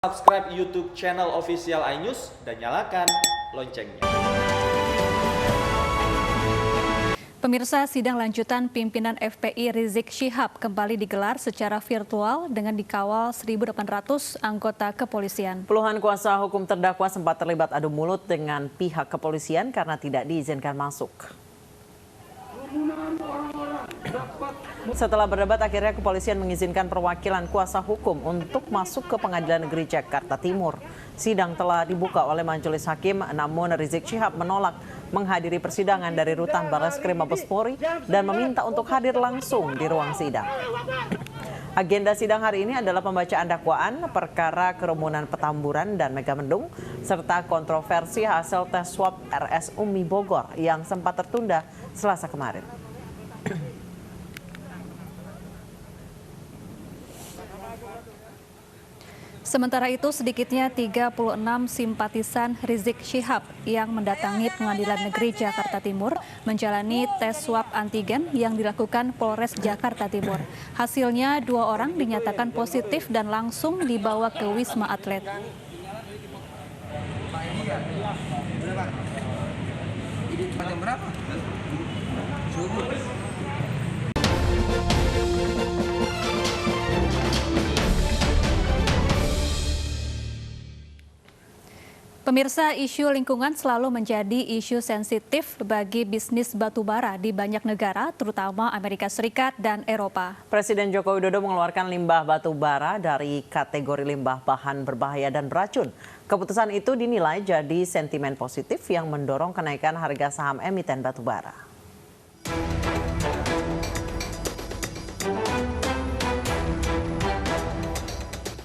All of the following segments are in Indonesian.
Subscribe YouTube channel official iNews dan nyalakan loncengnya. Pemirsa, sidang lanjutan pimpinan FPI Rizik Syihab kembali digelar secara virtual dengan dikawal 1.800 anggota kepolisian. Puluhan kuasa hukum terdakwa sempat terlibat adu mulut dengan pihak kepolisian karena tidak diizinkan masuk. Setelah berdebat, akhirnya kepolisian mengizinkan perwakilan kuasa hukum untuk masuk ke Pengadilan Negeri Jakarta Timur. Sidang telah dibuka oleh majelis hakim, namun Rizik Syihab menolak menghadiri persidangan dari Rutan Barreskrim Mabes Polri dan meminta untuk hadir langsung di ruang sidang. Agenda sidang hari ini adalah pembacaan dakwaan perkara kerumunan Petamburan dan Megamendung serta kontroversi hasil tes swab RS Umi Bogor yang sempat tertunda Selasa kemarin. Sementara itu, sedikitnya 36 simpatisan Rizik Syihab yang mendatangi Pengadilan Negeri Jakarta Timur menjalani tes swab antigen yang dilakukan Polres Jakarta Timur. Hasilnya 2 orang dinyatakan positif dan langsung dibawa ke Wisma Atlet. Pemirsa, isu lingkungan selalu menjadi isu sensitif bagi bisnis batubara di banyak negara, terutama Amerika Serikat dan Eropa. Presiden Joko Widodo mengeluarkan limbah batubara dari kategori limbah bahan berbahaya dan beracun. Keputusan itu dinilai jadi sentimen positif yang mendorong kenaikan harga saham emiten batubara.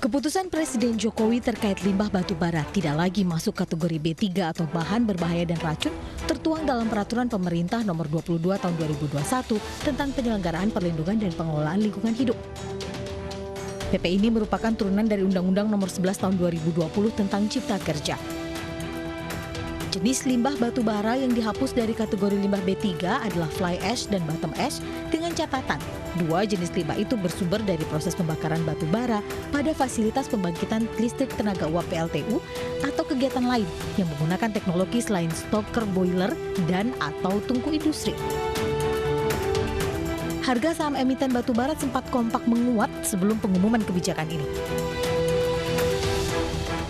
Keputusan Presiden Jokowi terkait limbah batubara tidak lagi masuk kategori B3 atau bahan berbahaya dan racun tertuang dalam Peraturan Pemerintah Nomor 22 Tahun 2021 tentang penyelenggaraan perlindungan dan pengelolaan lingkungan hidup. PP ini merupakan turunan dari Undang-Undang Nomor 11 Tahun 2020 tentang Cipta Kerja. Jenis limbah batubara yang dihapus dari kategori limbah B3 adalah fly ash dan bottom ash dengan catatan 2 jenis limbah itu bersumber dari proses pembakaran batubara pada fasilitas pembangkitan listrik tenaga uap PLTU atau kegiatan lain yang menggunakan teknologi selain stoker boiler dan atau tungku industri. Harga saham emiten batubara sempat kompak menguat sebelum pengumuman kebijakan ini.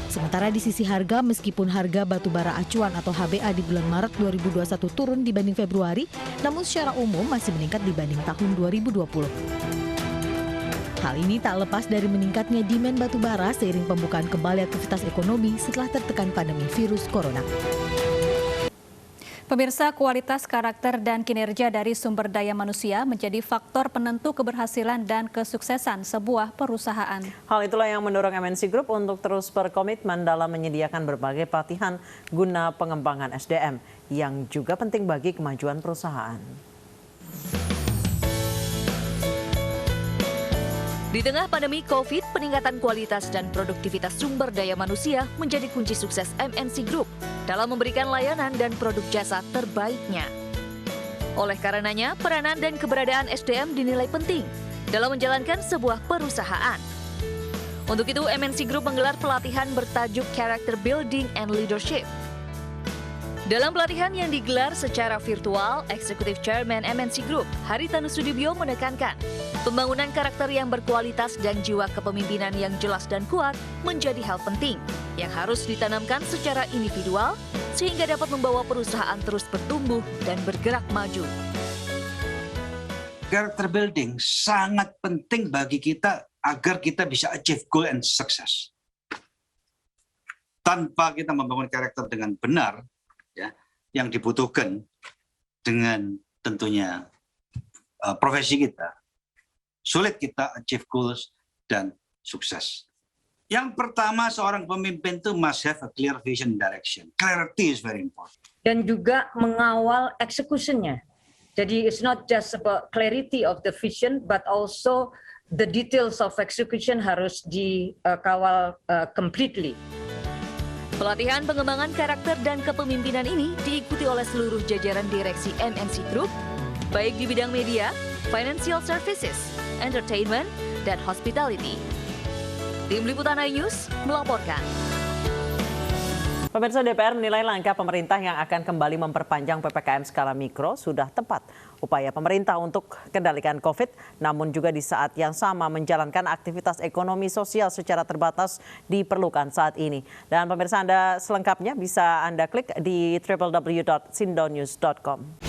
Sementara di sisi harga, meskipun harga batubara acuan atau HBA di bulan Maret 2021 turun dibanding Februari, namun secara umum masih meningkat dibanding tahun 2020. Hal ini tak lepas dari meningkatnya demand batubara seiring pembukaan kembali aktivitas ekonomi setelah tertekan pandemi virus corona. Pemirsa, kualitas karakter dan kinerja dari sumber daya manusia menjadi faktor penentu keberhasilan dan kesuksesan sebuah perusahaan. Hal itulah yang mendorong MNC Group untuk terus berkomitmen dalam menyediakan berbagai pelatihan guna pengembangan SDM yang juga penting bagi kemajuan perusahaan. Di tengah pandemi COVID, peningkatan kualitas dan produktivitas sumber daya manusia menjadi kunci sukses MNC Group dalam memberikan layanan dan produk jasa terbaiknya. Oleh karenanya, peranan dan keberadaan SDM dinilai penting dalam menjalankan sebuah perusahaan. Untuk itu, MNC Group menggelar pelatihan bertajuk Character Building and Leadership. Dalam pelatihan yang digelar secara virtual, Executive Chairman MNC Group, Haritanu Sudibyo menekankan, pembangunan karakter yang berkualitas dan jiwa kepemimpinan yang jelas dan kuat menjadi hal penting yang harus ditanamkan secara individual sehingga dapat membawa perusahaan terus bertumbuh dan bergerak maju. Character building sangat penting bagi kita agar kita bisa achieve goal and success. Tanpa kita membangun karakter dengan benar, ya, yang dibutuhkan dengan tentunya profesi kita, sulit kita achieve goals dan sukses. Yang pertama, seorang pemimpin itu must have a clear vision and direction. Clarity is very important. Dan juga mengawal execution-nya. Jadi it's not just about clarity of the vision, but also the details of execution harus dikawal completely. Pelatihan pengembangan karakter dan kepemimpinan ini diikuti oleh seluruh jajaran direksi MNC Group, baik di bidang media, financial services, entertainment, dan hospitality. Tim Liputan iNews melaporkan. Pemirsa, DPR menilai langkah pemerintah yang akan kembali memperpanjang PPKM skala mikro sudah tepat. Upaya pemerintah untuk kendalikan COVID, namun juga di saat yang sama menjalankan aktivitas ekonomi sosial secara terbatas diperlukan saat ini. Dan pemirsa, Anda selengkapnya bisa Anda klik di www.sindonews.com.